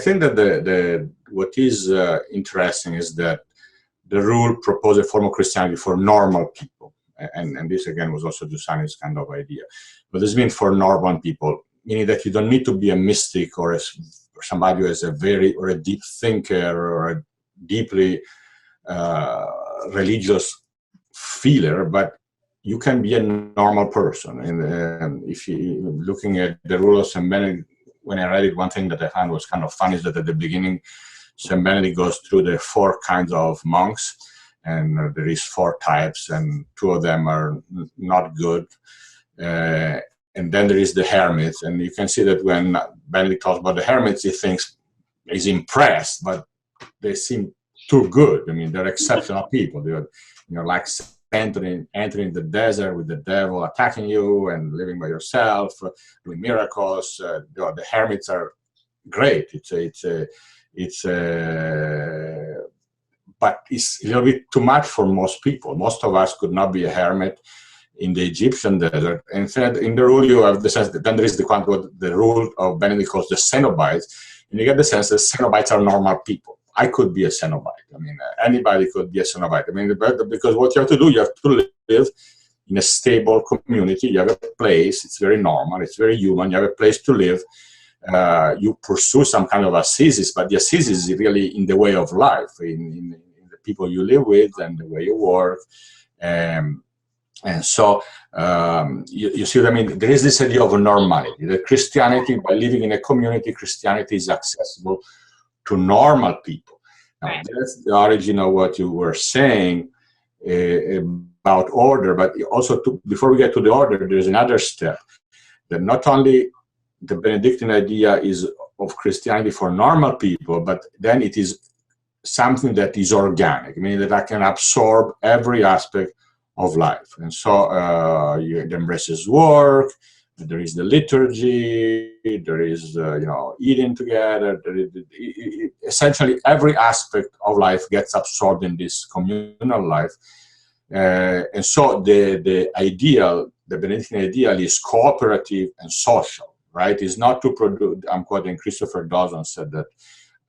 think that what is interesting is that the rule proposed a form of Christianity for normal people. And this, again, was also Giussani's kind of idea. But this means for normal people, meaning that you don't need to be a mystic or somebody who is a deep thinker or a deeply religious feeler, but you can be a normal person. And if you looking at the rule of St. Benedict, when I read it, one thing that I found was kind of funny is that at the beginning, St. Benedict goes through the 4 kinds of monks, and there is 4 types, and 2 of them are not good. And then there is the hermits, and you can see that when Benedict talks about the hermits, he thinks he's impressed, but they seem too good. I mean, they're exceptional people. They're, like entering the desert with the devil attacking you and living by yourself, doing miracles. The hermits are great. But it's a little bit too much for most people. Most of us could not be a hermit in the Egyptian desert. Instead, in the rule, you have the sense that then there is what the rule of Benedict calls the Cenobites, and you get the sense that Cenobites are normal people. I could be a Cenobite. I mean, anybody could be a Cenobite. I mean, because what you have to do, you have to live in a stable community. You have a place. It's very normal. It's very human. You have a place to live. You pursue some kind of ascesis, but the ascesis is really in the way of life, in the people you live with and the way you work. And so you see what I mean? There is this idea of normality, that Christianity, by living in a community, Christianity is accessible to normal people. Now, right. That's the origin of what you were saying about order, but also before we get to the order, there's another step, that not only the Benedictine idea is of Christianity for normal people, but then it is something that is organic, meaning that I can absorb every aspect of life. And so it embraces work, there is the liturgy, there is, eating together. Essentially, every aspect of life gets absorbed in this communal life. And so the Benedictine ideal is cooperative and social, right? Is not to produce, I'm quoting Christopher Dawson said that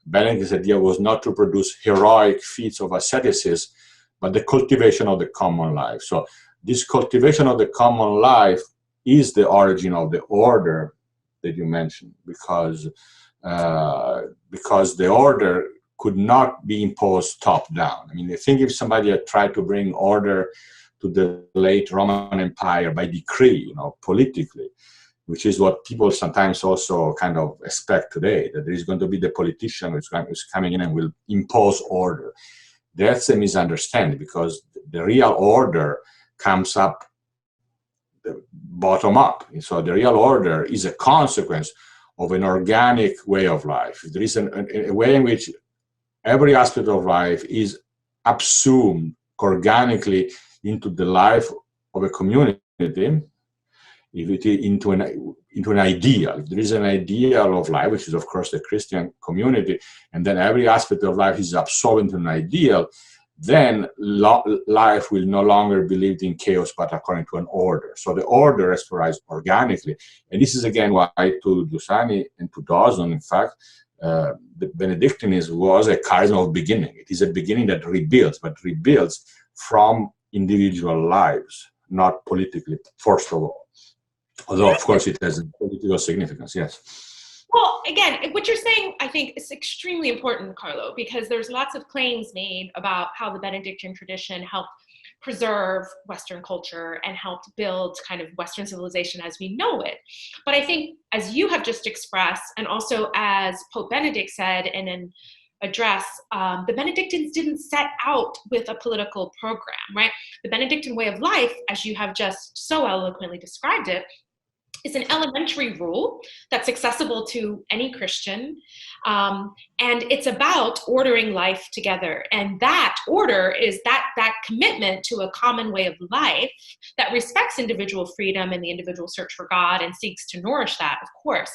Benedict's idea was not to produce heroic feats of asceticism, but the cultivation of the common life. So this cultivation of the common life is the origin of the order that you mentioned, because the order could not be imposed top down. I mean, I think if somebody had tried to bring order to the late Roman Empire by decree, politically, which is what people sometimes also kind of expect today, that there is going to be the politician who's coming in and will impose order. That's a misunderstanding, because the real order comes up bottom up. So the real order is a consequence of an organic way of life. There is a way in which every aspect of life is assumed organically into the life of a community, into an ideal. If there is an ideal of life, which is of course the Christian community, and then every aspect of life is absorbed into an ideal, then life will no longer be lived in chaos, but according to an order. So the order is realized organically. And this is again why to Giussani and to Dawson, in fact, the Benedictinism was a charism of beginning. It is a beginning that rebuilds, but rebuilds from individual lives, not politically, first of all. Although, of course, it has a political significance, yes. Well, again, what you're saying, I think, is extremely important, Carlo, because there's lots of claims made about how the Benedictine tradition helped preserve Western culture and helped build kind of Western civilization as we know it. But I think, as you have just expressed, and also as Pope Benedict said in an address, the Benedictines didn't set out with a political program, right? The Benedictine way of life, as you have just so eloquently described it, is an elementary rule that's accessible to any Christian. And it's about ordering life together. And that order is that commitment to a common way of life that respects individual freedom and the individual search for God and seeks to nourish that, of course.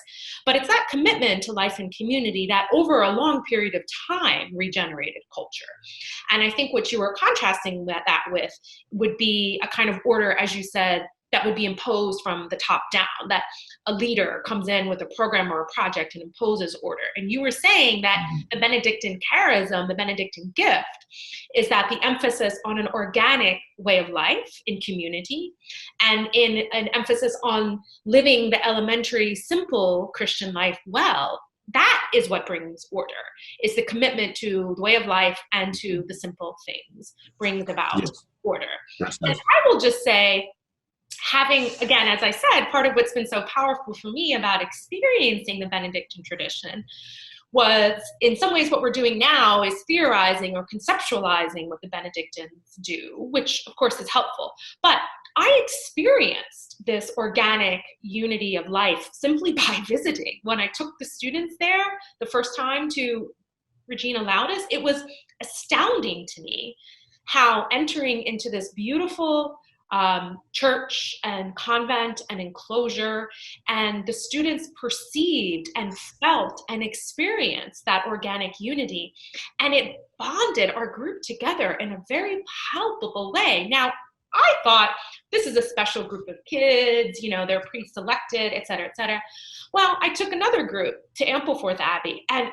But it's that commitment to life and community that over a long period of time regenerated culture. And I think what you were contrasting that with would be a kind of order, as you said, that would be imposed from the top down, that a leader comes in with a program or a project and imposes order. And you were saying that the Benedictine charism, the Benedictine gift, is that the emphasis on an organic way of life in community, and in an emphasis on living the elementary, simple Christian life well. That is what brings order, is the commitment to the way of life and to the simple things brings about order. That's And nice. I will just say, having, again, as I said, part of what's been so powerful for me about experiencing the Benedictine tradition was, in some ways, what we're doing now is theorizing or conceptualizing what the Benedictines do, which of course is helpful. But I experienced this organic unity of life simply by visiting. When I took the students there the first time to Regina Laudis, it was astounding to me how entering into this beautiful church and convent and enclosure, and the students perceived and felt and experienced that organic unity, and it bonded our group together in a very palpable way. Now, I thought, this is a special group of kids, you know, they're pre-selected, et cetera, et cetera. Well, I took another group to Ampleforth Abbey, and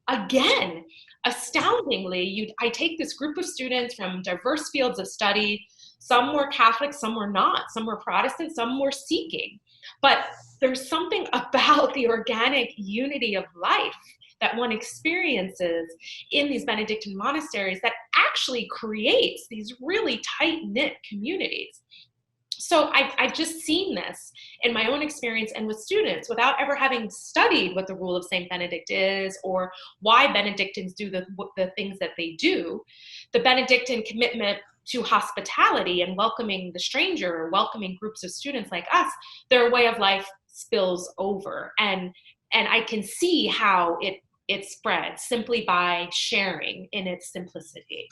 again, astoundingly, I take this group of students from diverse fields of study. Some were Catholic, some were not. Some were Protestant, some were seeking. But there's something about the organic unity of life that one experiences in these Benedictine monasteries that actually creates these really tight-knit communities. So I've just seen this in my own experience and with students without ever having studied what the rule of St. Benedict is or why Benedictines do the things that they do. The Benedictine commitment to hospitality and welcoming the stranger or welcoming groups of students like us, their way of life spills over. And I can see how it spreads simply by sharing in its simplicity.